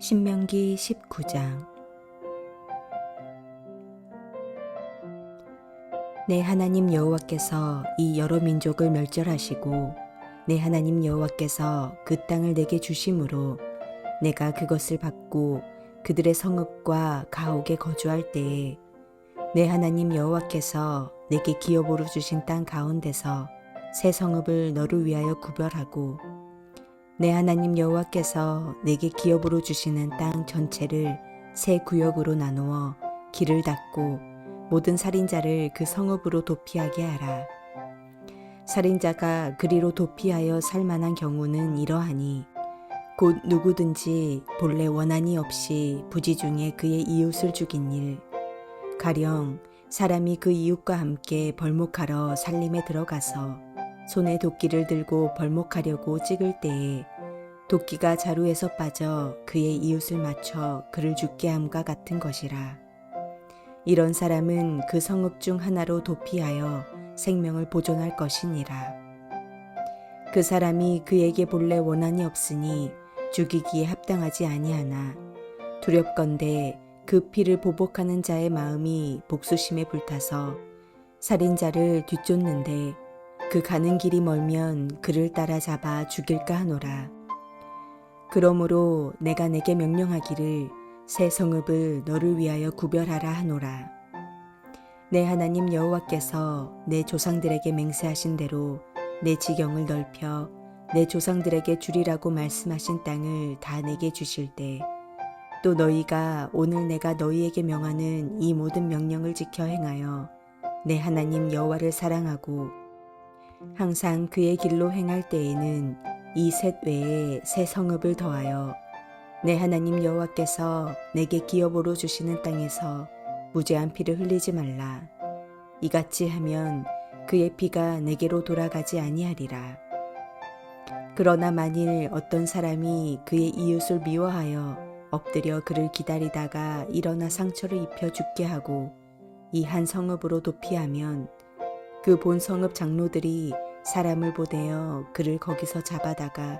신명기 19장. 내 하나님 여호와께서 이 여러 민족을 멸절하시고 내 하나님 여호와께서 그 땅을 내게 주심으로 내가 그것을 받고 그들의 성읍과 가옥에 거주할 때에 내 하나님 여호와께서 내게 기업으로 주신 땅 가운데서 새 성읍을 너를 위하여 구별하고 내 하나님 여호와께서 내게 기업으로 주시는 땅 전체를 세 구역으로 나누어 길을 닫고 모든 살인자를 그 성읍으로 도피하게 하라. 살인자가 그리로 도피하여 살 만한 경우는 이러하니 곧 누구든지 본래 원한이 없이 부지 중에 그의 이웃을 죽인 일, 가령 사람이 그 이웃과 함께 벌목하러 살림에 들어가서 손에 도끼를 들고 벌목하려고 찍을 때에 도끼가 자루에서 빠져 그의 이웃을 맞춰 그를 죽게 함과 같은 것이라. 이런 사람은 그 성읍 중 하나로 도피하여 생명을 보존할 것이니라. 그 사람이 그에게 본래 원한이 없으니 죽이기에 합당하지 아니하나 두렵건대 그 피를 보복하는 자의 마음이 복수심에 불타서 살인자를 뒤쫓는데 그 가는 길이 멀면 그를 따라잡아 죽일까 하노라. 그러므로 내가 내게 명령하기를 새 성읍을 너를 위하여 구별하라 하노라. 내 하나님 여호와께서 내 조상들에게 맹세하신 대로 내 지경을 넓혀 내 조상들에게 주리라고 말씀하신 땅을 다 내게 주실 때 또 너희가 오늘 내가 너희에게 명하는 이 모든 명령을 지켜 행하여 내 하나님 여호와를 사랑하고 항상 그의 길로 행할 때에는 이 셋 외에 새 성읍을 더하여 내 하나님 여호와께서 내게 기업으로 주시는 땅에서 무죄한 피를 흘리지 말라. 이같이 하면 그의 피가 내게로 돌아가지 아니하리라. 그러나 만일 어떤 사람이 그의 이웃을 미워하여 엎드려 그를 기다리다가 일어나 상처를 입혀 죽게 하고 이 한 성읍으로 도피하면 그 본 성읍 장로들이 사람을 보내어 그를 거기서 잡아다가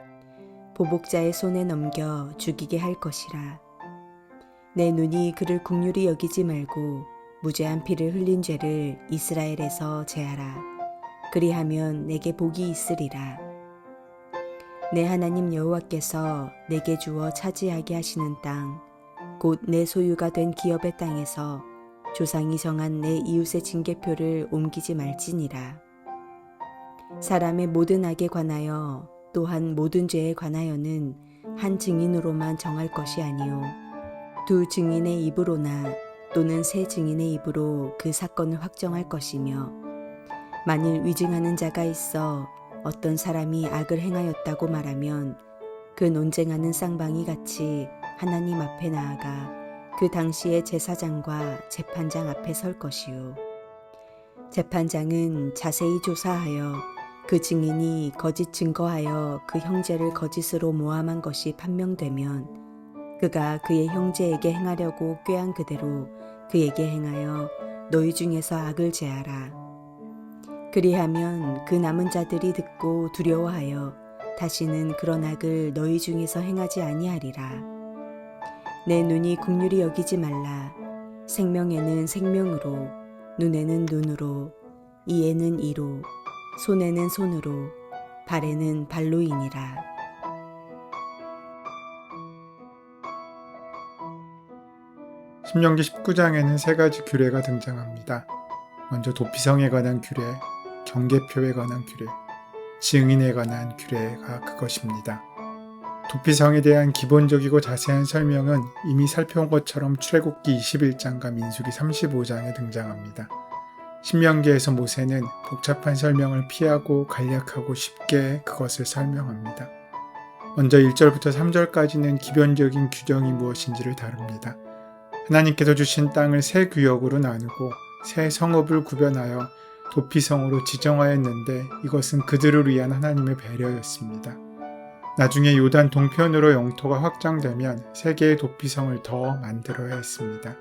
보복자의 손에 넘겨 죽이게 할 것이라. 내 눈이 그를 긍휼히 여기지 말고 무죄한 피를 흘린 죄를 이스라엘에서 제하라. 그리하면 내게 복이 있으리라. 내 하나님 여호와께서 내게 주어 차지하게 하시는 땅, 곧 내 소유가 된 기업의 땅에서 조상이 정한 내 이웃의 징계표를 옮기지 말지니라. 사람의 모든 악에 관하여 또한 모든 죄에 관하여는 한 증인으로만 정할 것이 아니요 두 증인의 입으로나 또는 세 증인의 입으로 그 사건을 확정할 것이며 만일 위증하는 자가 있어 어떤 사람이 악을 행하였다고 말하면 그 논쟁하는 쌍방이 같이 하나님 앞에 나아가 그 당시의 제사장과 재판장 앞에 설 것이요 재판장은 자세히 조사하여 그 증인이 거짓 증거하여 그 형제를 거짓으로 모함한 것이 판명되면 그가 그의 형제에게 행하려고 꾀한 그대로 그에게 행하여 너희 중에서 악을 제하라. 그리하면 그 남은 자들이 듣고 두려워하여 다시는 그런 악을 너희 중에서 행하지 아니하리라. 내 눈이 긍휼히 여기지 말라. 생명에는 생명으로, 눈에는 눈으로, 이에는 이로, 손에는 손으로, 발에는 발로이니라. 신명기 19장에는 세 가지 규례가 등장합니다. 먼저 도피성에 관한 규례, 경계표에 관한 규례, 증인에 관한 규례가 그것입니다. 도피성에 대한 기본적이고 자세한 설명은 이미 살펴온 것처럼 출애굽기 21장과 민수기 35장에 등장합니다. 신명기에서 모세는 복잡한 설명을 피하고 간략하고 쉽게 그것을 설명합니다. 먼저 1절부터 3절까지는 기본적인 규정이 무엇인지를 다룹니다. 하나님께서 주신 땅을 세 구역으로 나누고 새 성읍을 구별하여 도피성으로 지정하였는데 이것은 그들을 위한 하나님의 배려였습니다. 나중에 요단 동편으로 영토가 확장되면 세 개의 도피성을 더 만들어야 했습니다.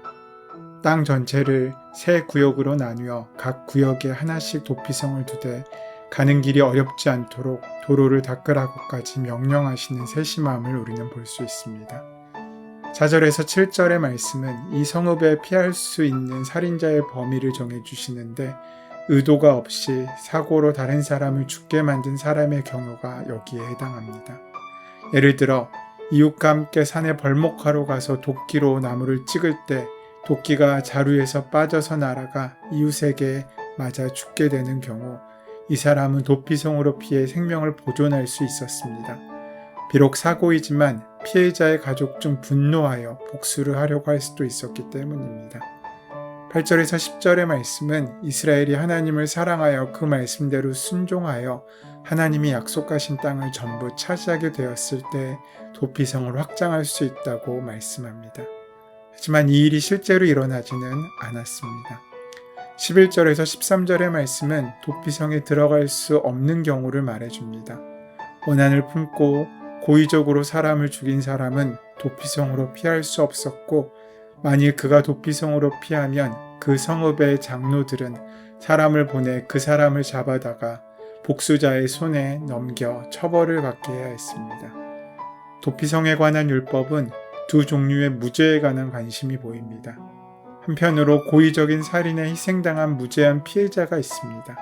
땅 전체를 세 구역으로 나누어 각 구역에 하나씩 도피성을 두되 가는 길이 어렵지 않도록 도로를 닦으라고까지 명령하시는 세심함을 우리는 볼 수 있습니다. 4절에서 7절의 말씀은 이 성읍에 피할 수 있는 살인자의 범위를 정해주시는데 의도가 없이 사고로 다른 사람을 죽게 만든 사람의 경우가 여기에 해당합니다. 예를 들어 이웃과 함께 산에 벌목하러 가서 도끼로 나무를 찍을 때 도끼가 자루에서 빠져서 날아가 이웃에게 맞아 죽게 되는 경우 이 사람은 도피성으로 피해 생명을 보존할 수 있었습니다. 비록 사고이지만 피해자의 가족 중 분노하여 복수를 하려고 할 수도 있었기 때문입니다. 8절에서 10절의 말씀은 이스라엘이 하나님을 사랑하여 그 말씀대로 순종하여 하나님이 약속하신 땅을 전부 차지하게 되었을 때 도피성을 확장할 수 있다고 말씀합니다. 하지만 이 일이 실제로 일어나지는 않았습니다. 11절에서 13절의 말씀은 도피성에 들어갈 수 없는 경우를 말해줍니다. 원한을 품고 고의적으로 사람을 죽인 사람은 도피성으로 피할 수 없었고 만일 그가 도피성으로 피하면 그 성읍의 장로들은 사람을 보내 그 사람을 잡아다가 복수자의 손에 넘겨 처벌을 받게 해야 했습니다. 도피성에 관한 율법은 두 종류의 무죄에 관한 관심이 보입니다. 한편으로 고의적인 살인에 희생당한 무죄한 피해자가 있습니다.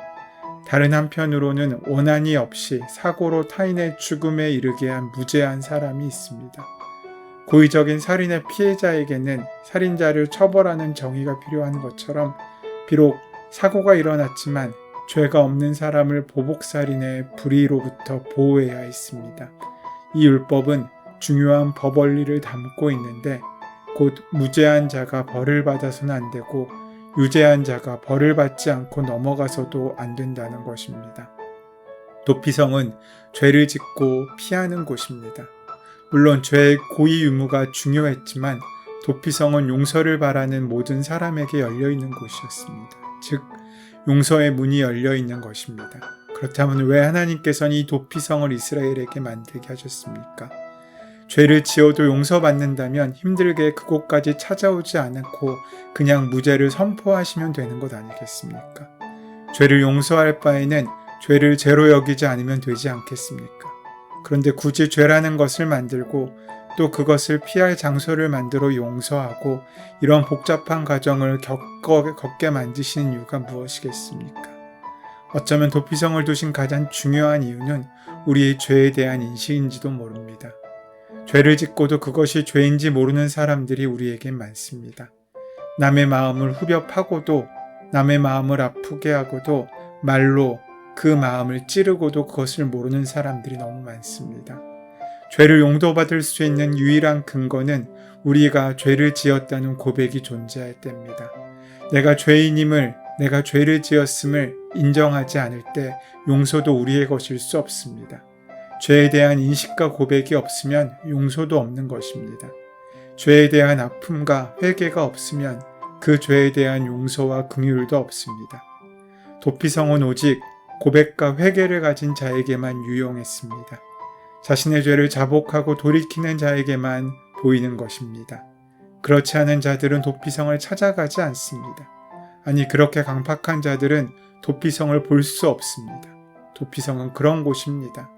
다른 한편으로는 원한이 없이 사고로 타인의 죽음에 이르게 한 무죄한 사람이 있습니다. 고의적인 살인의 피해자에게는 살인자를 처벌하는 정의가 필요한 것처럼 비록 사고가 일어났지만 죄가 없는 사람을 보복살인의 불의로부터 보호해야 했습니다. 이 율법은 중요한 법 원리를 담고 있는데 곧 무죄한 자가 벌을 받아서는 안 되고 유죄한 자가 벌을 받지 않고 넘어가서도 안 된다는 것입니다. 도피성은 죄를 짓고 피하는 곳입니다. 물론 죄의 고의 유무가 중요했지만 도피성은 용서를 바라는 모든 사람에게 열려있는 곳이었습니다. 즉 용서의 문이 열려있는 것입니다. 그렇다면 왜 하나님께서는 이 도피성을 이스라엘에게 만들게 하셨습니까? 죄를 지어도 용서받는다면 힘들게 그곳까지 찾아오지 않고 그냥 무죄를 선포하시면 되는 것 아니겠습니까? 죄를 용서할 바에는 죄를 죄로 여기지 않으면 되지 않겠습니까? 그런데 굳이 죄라는 것을 만들고 또 그것을 피할 장소를 만들어 용서하고 이런 복잡한 과정을 겪게 만드시는 이유가 무엇이겠습니까? 어쩌면 도피성을 두신 가장 중요한 이유는 우리의 죄에 대한 인식인지도 모릅니다. 죄를 짓고도 그것이 죄인지 모르는 사람들이 우리에겐 많습니다. 남의 마음을 후벼 파고도 남의 마음을 아프게 하고도 말로 그 마음을 찌르고도 그것을 모르는 사람들이 너무 많습니다. 죄를 용서받을 수 있는 유일한 근거는 우리가 죄를 지었다는 고백이 존재할 때입니다. 내가 죄인임을, 내가 죄를 지었음을 인정하지 않을 때 용서도 우리의 것일 수 없습니다. 죄에 대한 인식과 고백이 없으면 용서도 없는 것입니다. 죄에 대한 아픔과 회개가 없으면 그 죄에 대한 용서와 긍휼도 없습니다. 도피성은 오직 고백과 회개를 가진 자에게만 유용했습니다. 자신의 죄를 자복하고 돌이키는 자에게만 보이는 것입니다. 그렇지 않은 자들은 도피성을 찾아가지 않습니다. 아니 그렇게 강팍한 자들은 도피성을 볼 수 없습니다. 도피성은 그런 곳입니다.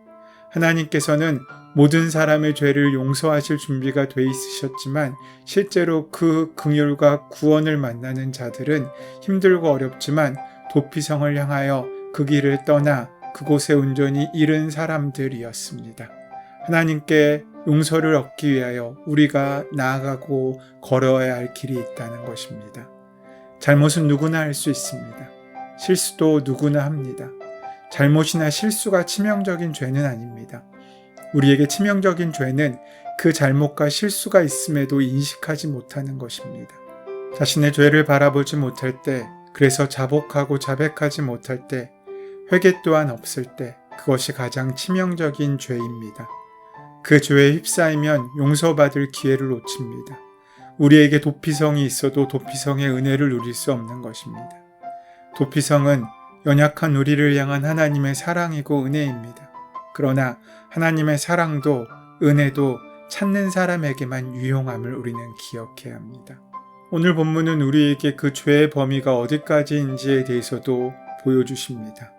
하나님께서는 모든 사람의 죄를 용서하실 준비가 돼 있으셨지만 실제로 그 긍휼과 구원을 만나는 자들은 힘들고 어렵지만 도피성을 향하여 그 길을 떠나 그곳에 온전히 이른 사람들이었습니다. 하나님께 용서를 얻기 위하여 우리가 나아가고 걸어야 할 길이 있다는 것입니다. 잘못은 누구나 할 수 있습니다. 실수도 누구나 합니다. 잘못이나 실수가 치명적인 죄는 아닙니다. 우리에게 치명적인 죄는 그 잘못과 실수가 있음에도 인식하지 못하는 것입니다. 자신의 죄를 바라보지 못할 때, 그래서 자복하고 자백하지 못할 때, 회개 또한 없을 때 그것이 가장 치명적인 죄입니다. 그 죄에 휩싸이면 용서받을 기회를 놓칩니다. 우리에게 도피성이 있어도 도피성의 은혜를 누릴 수 없는 것입니다. 도피성은 연약한 우리를 향한 하나님의 사랑이고 은혜입니다. 그러나 하나님의 사랑도 은혜도 찾는 사람에게만 유용함을 우리는 기억해야 합니다. 오늘 본문은 우리에게 그 죄의 범위가 어디까지인지에 대해서도 보여주십니다.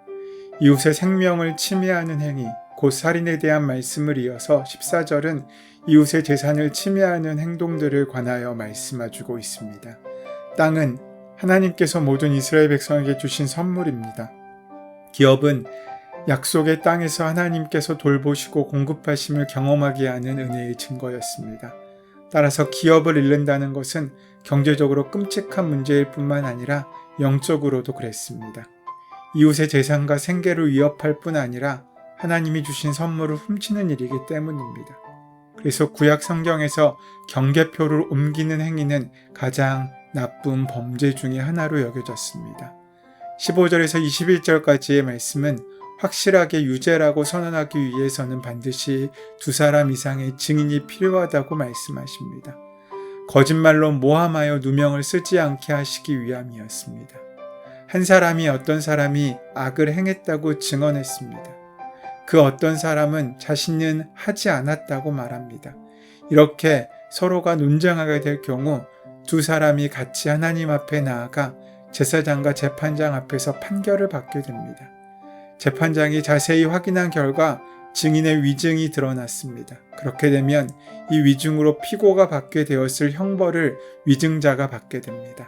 이웃의 생명을 침해하는 행위, 곧 살인에 대한 말씀을 이어서 14절은 이웃의 재산을 침해하는 행동들을 관하여 말씀해주고 있습니다. 땅은 하나님께서 모든 이스라엘 백성에게 주신 선물입니다. 기업은 약속의 땅에서 하나님께서 돌보시고 공급하심을 경험하게 하는 은혜의 증거였습니다. 따라서 기업을 잃는다는 것은 경제적으로 끔찍한 문제일 뿐만 아니라 영적으로도 그랬습니다. 이웃의 재산과 생계를 위협할 뿐 아니라 하나님이 주신 선물을 훔치는 일이기 때문입니다. 그래서 구약 성경에서 경계표를 옮기는 행위는 가장 나쁜 범죄 중의 하나로 여겨졌습니다. 15절에서 21절까지의 말씀은 확실하게 유죄라고 선언하기 위해서는 반드시 2사람 이상의 증인이 필요하다고 말씀하십니다. 거짓말로 모함하여 누명을 쓰지 않게 하시기 위함이었습니다. 한 사람이 어떤 사람이 악을 행했다고 증언했습니다. 그 어떤 사람은 자신은 하지 않았다고 말합니다. 이렇게 서로가 논쟁하게 될 경우 2사람이 같이 하나님 앞에 나아가 제사장과 재판장 앞에서 판결을 받게 됩니다. 재판장이 자세히 확인한 결과 증인의 위증이 드러났습니다. 그렇게 되면 이 위증으로 피고가 받게 되었을 형벌을 위증자가 받게 됩니다.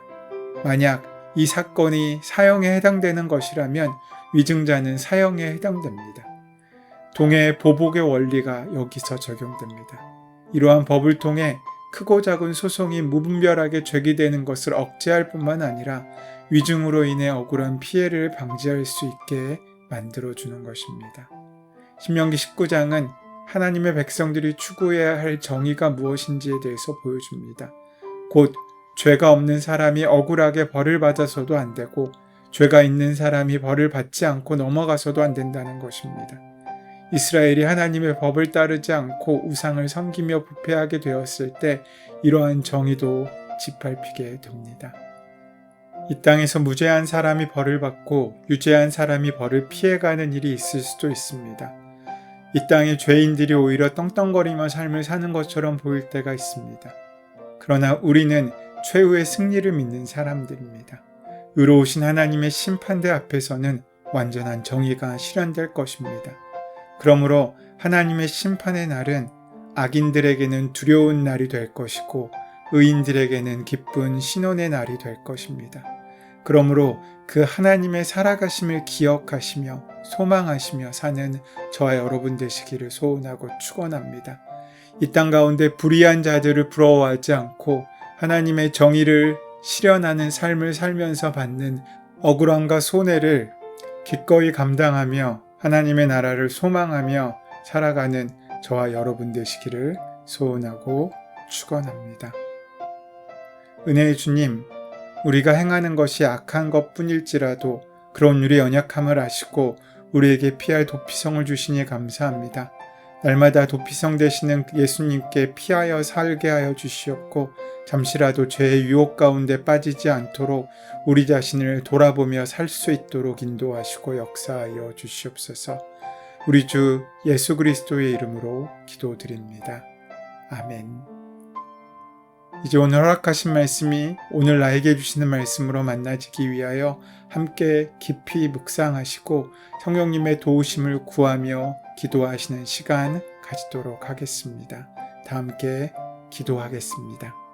만약 이 사건이 사형에 해당되는 것이라면 위증자는 사형에 해당됩니다. 동해의 보복의 원리가 여기서 적용됩니다. 이러한 법을 통해 크고 작은 소송이 무분별하게 제기되는 것을 억제할 뿐만 아니라 위증으로 인해 억울한 피해를 방지할 수 있게 만들어주는 것입니다. 신명기 19장은 하나님의 백성들이 추구해야 할 정의가 무엇인지에 대해서 보여줍니다. 곧 죄가 없는 사람이 억울하게 벌을 받아서도 안 되고 죄가 있는 사람이 벌을 받지 않고 넘어가서도 안 된다는 것입니다. 이스라엘이 하나님의 법을 따르지 않고 우상을 섬기며 부패하게 되었을 때 이러한 정의도 짓밟히게 됩니다. 이 땅에서 무죄한 사람이 벌을 받고 유죄한 사람이 벌을 피해가는 일이 있을 수도 있습니다. 이 땅의 죄인들이 오히려 떵떵거리며 삶을 사는 것처럼 보일 때가 있습니다. 그러나 우리는 최후의 승리를 믿는 사람들입니다. 의로우신 하나님의 심판대 앞에서는 완전한 정의가 실현될 것입니다. 그러므로 하나님의 심판의 날은 악인들에게는 두려운 날이 될 것이고 의인들에게는 기쁜 신혼의 날이 될 것입니다. 그러므로 그 하나님의 살아가심을 기억하시며 소망하시며 사는 저와 여러분 되시기를 소원하고 축원합니다. 이 땅 가운데 불의한 자들을 부러워하지 않고 하나님의 정의를 실현하는 삶을 살면서 받는 억울함과 손해를 기꺼이 감당하며 하나님의 나라를 소망하며 살아가는 저와 여러분 되시기를 소원하고 축원합니다. 은혜의 주님, 우리가 행하는 것이 악한 것뿐일지라도 그런 우리의 연약함을 아시고 우리에게 피할 도피성을 주시니 감사합니다. 날마다 도피성 되시는 예수님께 피하여 살게 하여 주시옵고 잠시라도 죄의 유혹 가운데 빠지지 않도록 우리 자신을 돌아보며 살 수 있도록 인도하시고 역사하여 주시옵소서. 우리 주 예수 그리스도의 이름으로 기도드립니다. 아멘. 이제 오늘 허락하신 말씀이 오늘 나에게 주시는 말씀으로 만나지기 위하여 함께 깊이 묵상하시고 성령님의 도우심을 구하며 기도하시는 시간 가지도록 하겠습니다. 다 함께 기도하겠습니다.